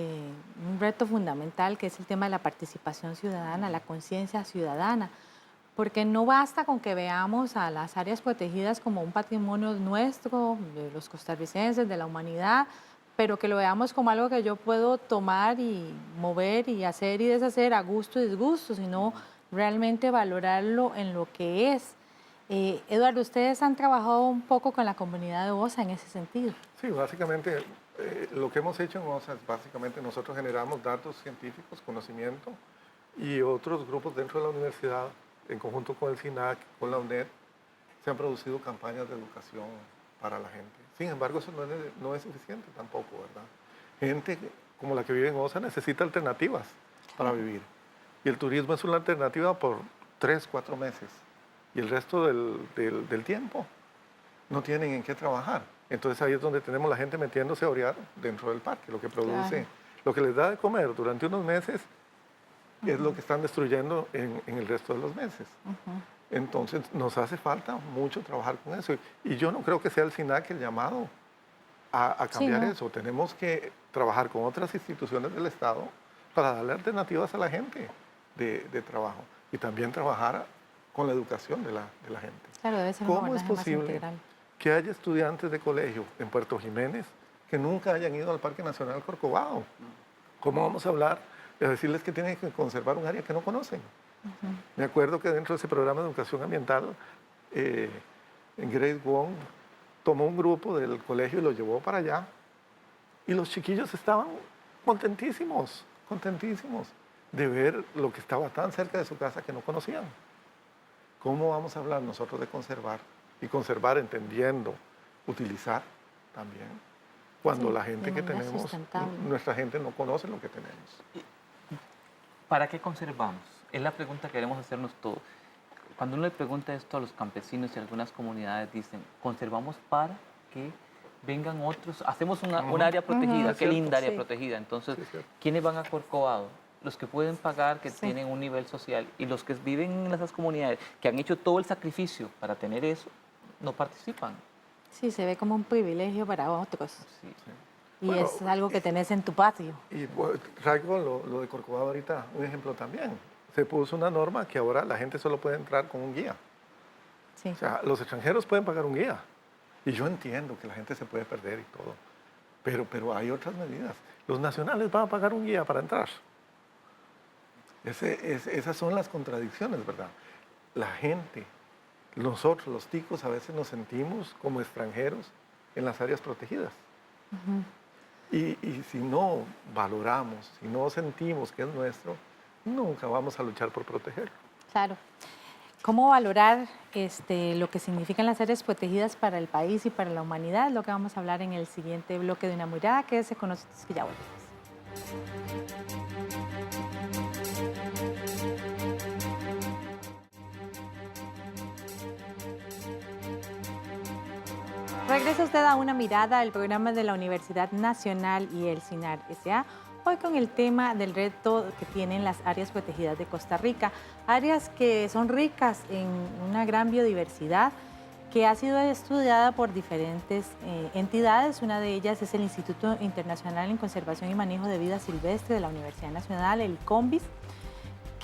un reto fundamental, que es el tema de la participación ciudadana, la conciencia ciudadana, porque no basta con que veamos a las áreas protegidas como un patrimonio nuestro, de los costarricenses, de la humanidad, pero que lo veamos como algo que yo puedo tomar y mover y hacer y deshacer a gusto y disgusto, sino realmente valorarlo en lo que es. Eduardo, ustedes han trabajado un poco con la comunidad de OSA en ese sentido. Sí, básicamente lo que hemos hecho en OSA es básicamente nosotros generamos datos científicos, conocimiento, y otros grupos dentro de la universidad, en conjunto con el SINAC, con la UNED, se han producido campañas de educación para la gente. Sin embargo, eso no es suficiente tampoco, ¿verdad? Gente como la que vive en OSA necesita alternativas para vivir. Y el turismo es una alternativa por 3, 4 meses. Y el resto del tiempo no tienen en qué trabajar. Entonces ahí es donde tenemos la gente metiéndose a orear dentro del parque, lo que produce, lo que les da de comer durante unos meses es lo que están destruyendo en el resto de los meses. Entonces nos hace falta mucho trabajar con eso. Y yo no creo que sea el SINAC el llamado a cambiar eso. Tenemos que trabajar con otras instituciones del Estado para darle alternativas a la gente de trabajo. Y también trabajar con la educación de la gente. Claro, debe ser ¿Cómo es posible que haya estudiantes de colegio en Puerto Jiménez que nunca hayan ido al Parque Nacional Corcovado? ¿Cómo vamos a hablar de decirles que tienen que conservar un área que no conocen? Me acuerdo que dentro de ese programa de educación ambiental, en Grace Wong tomó un grupo del colegio y lo llevó para allá. Y los chiquillos estaban contentísimos de ver lo que estaba tan cerca de su casa que no conocían. ¿Cómo vamos a hablar nosotros de conservar? Y conservar entendiendo, utilizar también, cuando la gente que tenemos, nuestra gente no conoce lo que tenemos. ¿Para qué conservamos? Es la pregunta que queremos hacernos todos. Cuando uno le pregunta esto a los campesinos y algunas comunidades, dicen, conservamos para que vengan otros, hacemos un área protegida, qué linda área protegida. Entonces, ¿quiénes van a Corcovado? Los que pueden pagar, que tienen un nivel social, y los que viven en esas comunidades, que han hecho todo el sacrificio para tener eso, no participan. Sí, se ve como un privilegio para otros. Sí. Y bueno, es algo que tenés en tu patio. Y traigo lo de Corcovado ahorita, un ejemplo también. Se puso una norma que ahora la gente solo puede entrar con un guía. Sí. O sea, los extranjeros pueden pagar un guía. Y yo entiendo que la gente se puede perder y todo. Pero hay otras medidas. Los nacionales van a pagar un guía para entrar. Esas son las contradicciones, ¿verdad? La gente, nosotros, los ticos, a veces nos sentimos como extranjeros en las áreas protegidas. Y si no valoramos, si no sentimos que es nuestro, nunca vamos a luchar por protegerlo. Claro. ¿Cómo valorar lo que significan las áreas protegidas para el país y para la humanidad? Es lo que vamos a hablar en el siguiente bloque de Una Mirada. Quédese con nosotros que ya volvemos. Regresa usted a Una Mirada, el programa de la Universidad Nacional y el SINAR S.A., hoy con el tema del reto que tienen las áreas protegidas de Costa Rica, áreas que son ricas en una gran biodiversidad que ha sido estudiada por diferentes entidades. Una de ellas es el Instituto Internacional en Conservación y Manejo de Vida Silvestre de la Universidad Nacional, el ICONVIS,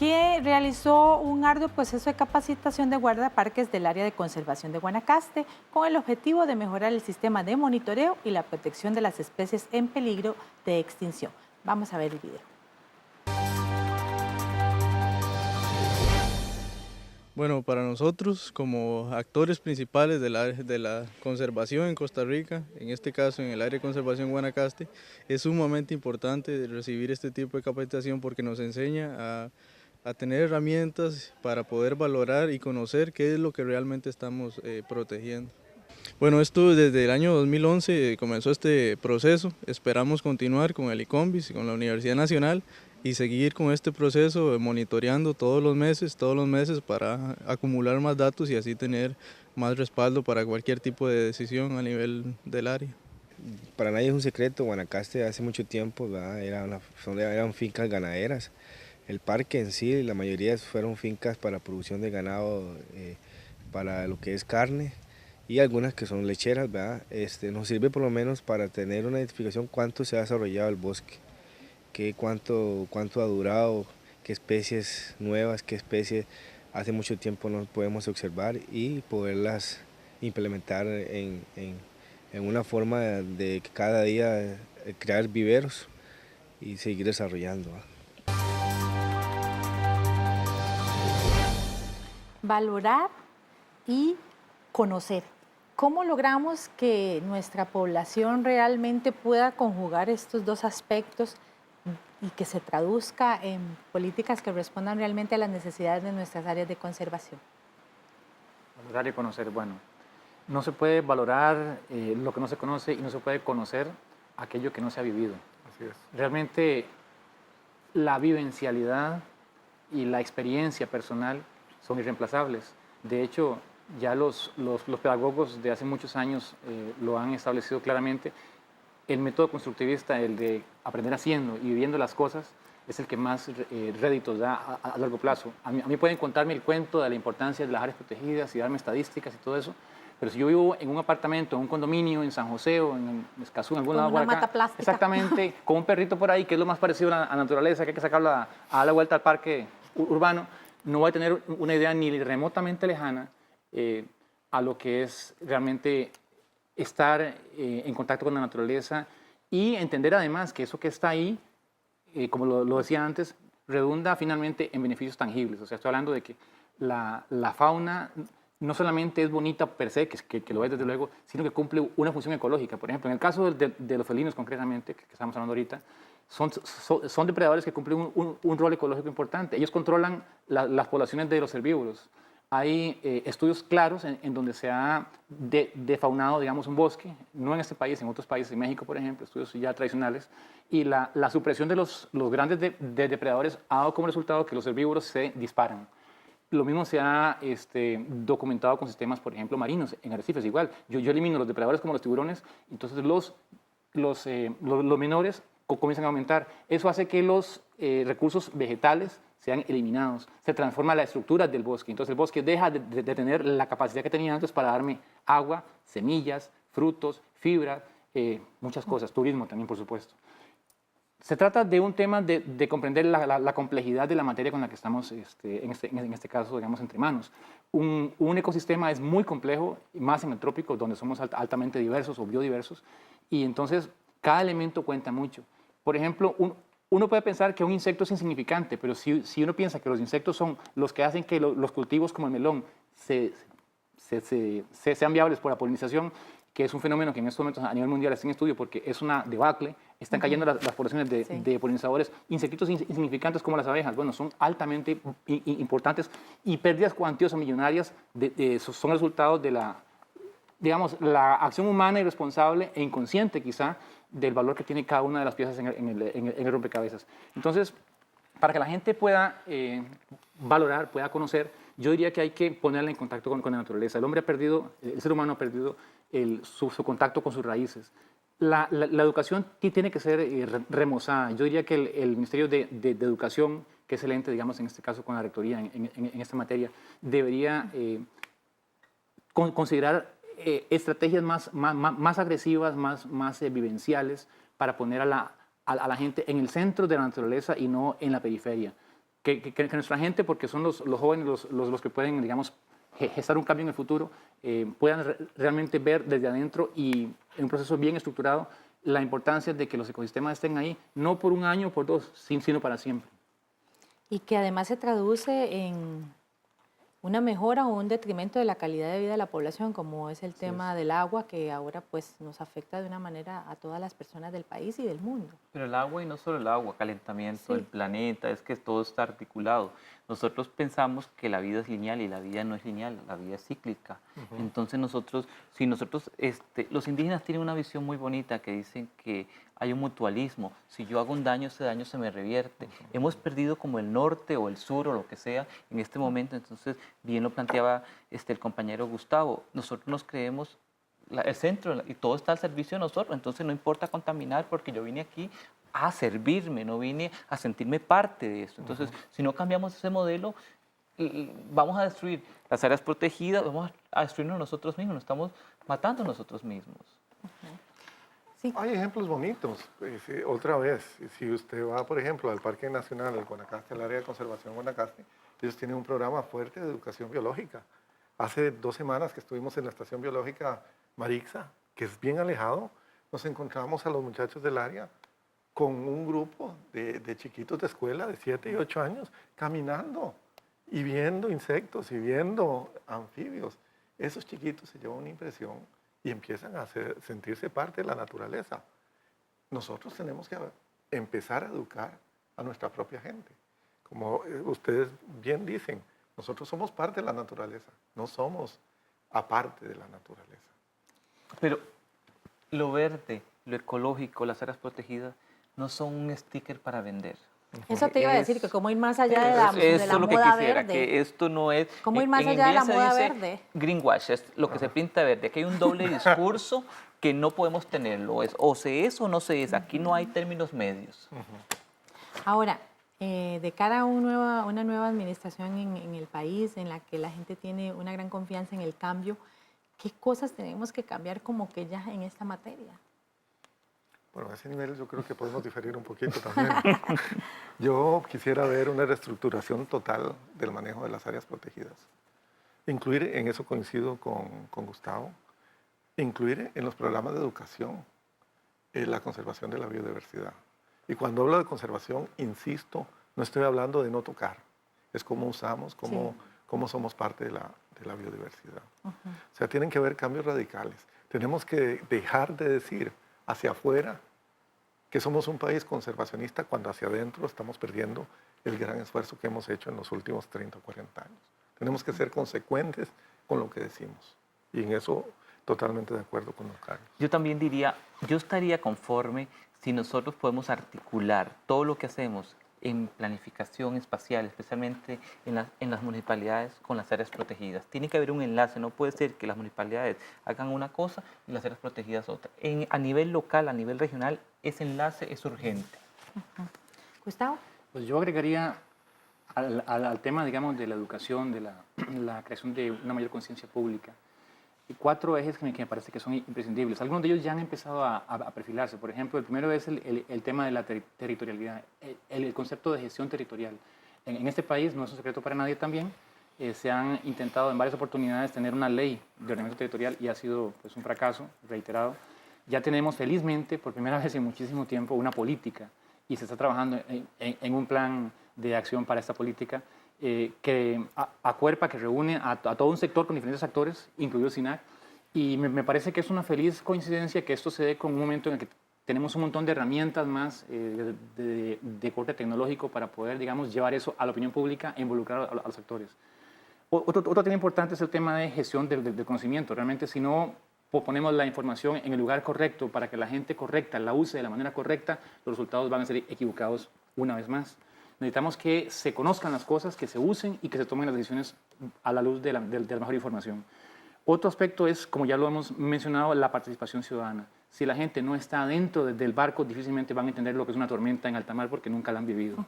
que realizó un arduo proceso de capacitación de guardaparques del área de conservación de Guanacaste con el objetivo de mejorar el sistema de monitoreo y la protección de las especies en peligro de extinción. Vamos a ver el video. Bueno, para nosotros como actores principales de la conservación en Costa Rica, en este caso en el área de conservación Guanacaste, es sumamente importante recibir este tipo de capacitación porque nos enseña a tener herramientas para poder valorar y conocer qué es lo que realmente estamos protegiendo. Bueno, esto desde el año 2011 comenzó este proceso, esperamos continuar con el ICOMBIS y con la Universidad Nacional y seguir con este proceso monitoreando todos los meses para acumular más datos y así tener más respaldo para cualquier tipo de decisión a nivel del área. Para nadie es un secreto, Guanacaste hace mucho tiempo eran fincas ganaderas. El parque en sí, la mayoría fueron fincas para producción de ganado, para lo que es carne y algunas que son lecheras, ¿verdad? Nos sirve por lo menos para tener una identificación cuánto se ha desarrollado el bosque, cuánto ha durado, qué especies nuevas, qué especies hace mucho tiempo no podemos observar y poderlas implementar en una forma de cada día crear viveros y seguir desarrollando. Valorar y conocer. ¿Cómo logramos que nuestra población realmente pueda conjugar estos dos aspectos y que se traduzca en políticas que respondan realmente a las necesidades de nuestras áreas de conservación? Valorar y conocer, bueno, no se puede valorar lo que no se conoce y no se puede conocer aquello que no se ha vivido. Así es. Realmente la vivencialidad y la experiencia personal son irreemplazables. De hecho, ya los pedagogos de hace muchos años lo han establecido claramente. El método constructivista, el de aprender haciendo y viviendo las cosas, es el que más réditos da a largo plazo. A mí pueden contarme el cuento de la importancia de las áreas protegidas y darme estadísticas y todo eso, pero si yo vivo en un apartamento, en un condominio, en San José o en Escazú, en algún lado por acá, mata plástica. Exactamente, con un perrito por ahí, que es lo más parecido a la naturaleza, que hay que sacarlo a dar la vuelta al parque urbano, no voy a tener una idea ni remotamente lejana a lo que es realmente estar en contacto con la naturaleza y entender además que eso que está ahí, como lo decía antes, redunda finalmente en beneficios tangibles. O sea, estoy hablando de que la fauna no solamente es bonita per se, que lo es desde luego, sino que cumple una función ecológica. Por ejemplo, en el caso de los felinos concretamente, que estamos hablando ahorita, son depredadores que cumplen un rol ecológico importante. Ellos controlan las poblaciones de los herbívoros. Hay estudios claros en donde se ha defaunado, digamos, un bosque, no en este país, en otros países, en México, por ejemplo, estudios ya tradicionales, y la supresión de los grandes depredadores ha dado como resultado que los herbívoros se disparan. Lo mismo se ha documentado con sistemas, por ejemplo, marinos, en arrecifes igual. Yo elimino los depredadores como los tiburones, entonces los menores comienzan a aumentar. Eso hace que los recursos vegetales sean eliminados. Se transforma la estructura del bosque. Entonces el bosque deja de tener la capacidad que tenía antes para darme agua, semillas, frutos, fibra, muchas cosas, turismo también, por supuesto. Se trata de un tema de comprender la complejidad de la materia con la que estamos, en este caso, digamos, entre manos. Un ecosistema es muy complejo, más en el trópico, donde somos altamente diversos o biodiversos, y entonces cada elemento cuenta mucho. Por ejemplo, uno puede pensar que un insecto es insignificante, pero si uno piensa que los insectos son los que hacen que los cultivos como el melón sean viables por la polinización, que es un fenómeno que en estos momentos a nivel mundial está en estudio porque es una debacle, están cayendo las poblaciones de polinizadores, insectitos insignificantes como las abejas, bueno, son altamente importantes y pérdidas cuantiosas millonarias son resultados de la acción humana irresponsable e inconsciente quizá del valor que tiene cada una de las piezas en el rompecabezas. Entonces, para que la gente pueda valorar, pueda conocer, yo diría que hay que ponerla en contacto con la naturaleza. El ser humano ha perdido su contacto con sus raíces. La educación tiene que ser remozada. Yo diría que el Ministerio de Educación, que es el ente, digamos, en este caso con la Rectoría en esta materia, debería considerar estrategias más agresivas, más vivenciales, para poner a la gente en el centro de la naturaleza y no en la periferia. que nuestra gente, porque son los jóvenes los que pueden, digamos, gestar un cambio en el futuro, puedan realmente ver desde adentro y en un proceso bien estructurado la importancia de que los ecosistemas estén ahí, no por un año o por dos, sino para siempre. Y que además se traduce en una mejora o un detrimento de la calidad de vida de la población, como es el tema del agua, que ahora pues nos afecta de una manera a todas las personas del país y del mundo. Pero el agua, y no solo el agua, calentamiento del planeta, es que todo está articulado. Nosotros pensamos que la vida es lineal y la vida no es lineal, la vida es cíclica. Entonces los indígenas tienen una visión muy bonita que dicen que hay un mutualismo. Si yo hago un daño, ese daño se me revierte. Hemos perdido como el norte o el sur o lo que sea en este momento. Entonces, bien lo planteaba el compañero Gustavo, nosotros nos creemos el centro y todo está al servicio de nosotros. Entonces, no importa contaminar porque yo vine aquí a servirme, no vine a sentirme parte de eso. Entonces, si no cambiamos ese modelo, vamos a destruir las áreas protegidas, vamos a destruirnos nosotros mismos, nos estamos matando nosotros mismos. Sí. Hay ejemplos bonitos. Otra vez, si usted va, por ejemplo, al Parque Nacional del Guanacaste, al área de conservación Guanacaste, ellos tienen un programa fuerte de educación biológica. Hace 2 semanas que estuvimos en la estación biológica Marixa, que es bien alejado, nos encontramos a los muchachos del área con un grupo de chiquitos de escuela de 7 y 8 años caminando y viendo insectos y viendo anfibios. Esos chiquitos se llevan una impresión y empiezan a sentirse parte de la naturaleza. Nosotros tenemos que empezar a educar a nuestra propia gente. Como ustedes bien dicen, nosotros somos parte de la naturaleza, no somos aparte de la naturaleza. Pero lo verde, lo ecológico, las áreas protegidas, no son un sticker para vender. Eso te iba a decir, que cómo ir más allá de la moda verde. Que esto no es... ¿Cómo ir más allá de la moda verde? Greenwash, es lo que se pinta verde. Aquí hay un doble discurso que no podemos tenerlo. O se es o no se es. Aquí no hay términos medios. Ahora, de cara a una nueva administración en el país, en la que la gente tiene una gran confianza en el cambio, ¿qué cosas tenemos que cambiar como que ya en esta materia? Bueno, a ese nivel yo creo que podemos diferir un poquito también. Yo quisiera ver una reestructuración total del manejo de las áreas protegidas. Incluir, en eso coincido con Gustavo, incluir en los programas de educación la conservación de la biodiversidad. Y cuando hablo de conservación, insisto, no estoy hablando de no tocar, es cómo usamos, cómo somos parte de la biodiversidad. O sea, tienen que haber cambios radicales. Tenemos que dejar de decir hacia afuera que somos un país conservacionista cuando hacia adentro estamos perdiendo el gran esfuerzo que hemos hecho en los últimos 30 o 40 años. Tenemos que ser consecuentes con lo que decimos. Y en eso totalmente de acuerdo con don Carlos. Yo también diría, yo estaría conforme si nosotros podemos articular todo lo que hacemos en planificación espacial, especialmente en las municipalidades con las áreas protegidas. Tiene que haber un enlace, no puede ser que las municipalidades hagan una cosa y las áreas protegidas otra. A nivel local, a nivel regional, ese enlace es urgente. Gustavo. Pues yo agregaría al tema, digamos, de la educación, de la creación de una mayor conciencia pública, 4 ejes que me parece que son imprescindibles. Algunos de ellos ya han empezado a perfilarse. Por ejemplo, el primero es el tema de la territorialidad, el concepto de gestión territorial. En este país, no es un secreto para nadie también, se han intentado en varias oportunidades tener una ley de ordenamiento territorial y ha sido pues, un fracaso reiterado. Ya tenemos felizmente, por primera vez en muchísimo tiempo, una política y se está trabajando en un plan de acción para esta política que acuerpa, que reúne a todo un sector con diferentes actores, incluido el SINAC, y me parece que es una feliz coincidencia que esto se dé con un momento en el que tenemos un montón de herramientas más de corte tecnológico para poder, digamos, llevar eso a la opinión pública e involucrar a los actores. Otro tema importante es el tema de gestión del conocimiento. Realmente, si no ponemos la información en el lugar correcto para que la gente correcta la use de la manera correcta, los resultados van a ser equivocados una vez más. Necesitamos que se conozcan las cosas, que se usen y que se tomen las decisiones a la luz de la mejor información. Otro aspecto es, como ya lo hemos mencionado, la participación ciudadana. Si la gente no está dentro del barco, difícilmente van a entender lo que es una tormenta en alta mar porque nunca la han vivido.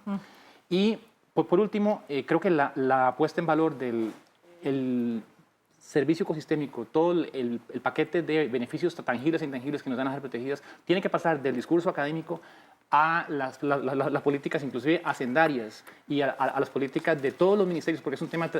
Y por último, creo que la puesta en valor del servicio ecosistémico, todo el paquete de beneficios tangibles e intangibles que nos dan las áreas protegidas, tiene que pasar del discurso académico a las políticas inclusive hacendarias y a las políticas de todos los ministerios, porque es un tema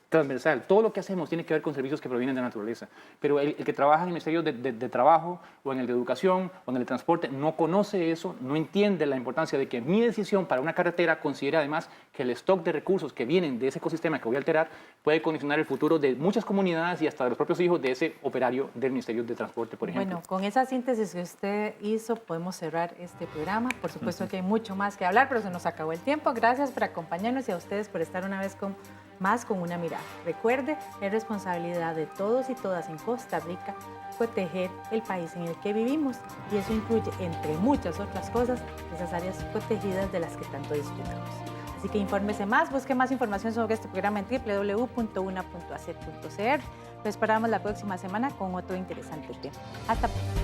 transversal. Todo lo que hacemos tiene que ver con servicios que provienen de la naturaleza, pero el que trabaja en el Ministerio de Trabajo o en el de Educación o en el de Transporte no conoce eso, no entiende la importancia de que mi decisión para una carretera considere además que el stock de recursos que vienen de ese ecosistema que voy a alterar puede condicionar el futuro de muchas comunidades y hasta de los propios hijos de ese operario del Ministerio de Transporte, por ejemplo. Bueno, con esa síntesis que usted hizo podemos cerrar este programa. Por supuesto que hay mucho más que hablar, pero se nos acabó el tiempo. Gracias por acompañarnos y a ustedes por estar una vez más con Una Mirada. Recuerde, es responsabilidad de todos y todas en Costa Rica proteger el país en el que vivimos y eso incluye, entre muchas otras cosas, esas áreas protegidas de las que tanto disfrutamos. Así que infórmese más, busque más información sobre este programa en www.una.ac.cr. Lo esperamos la próxima semana con otro interesante tema. Hasta pronto.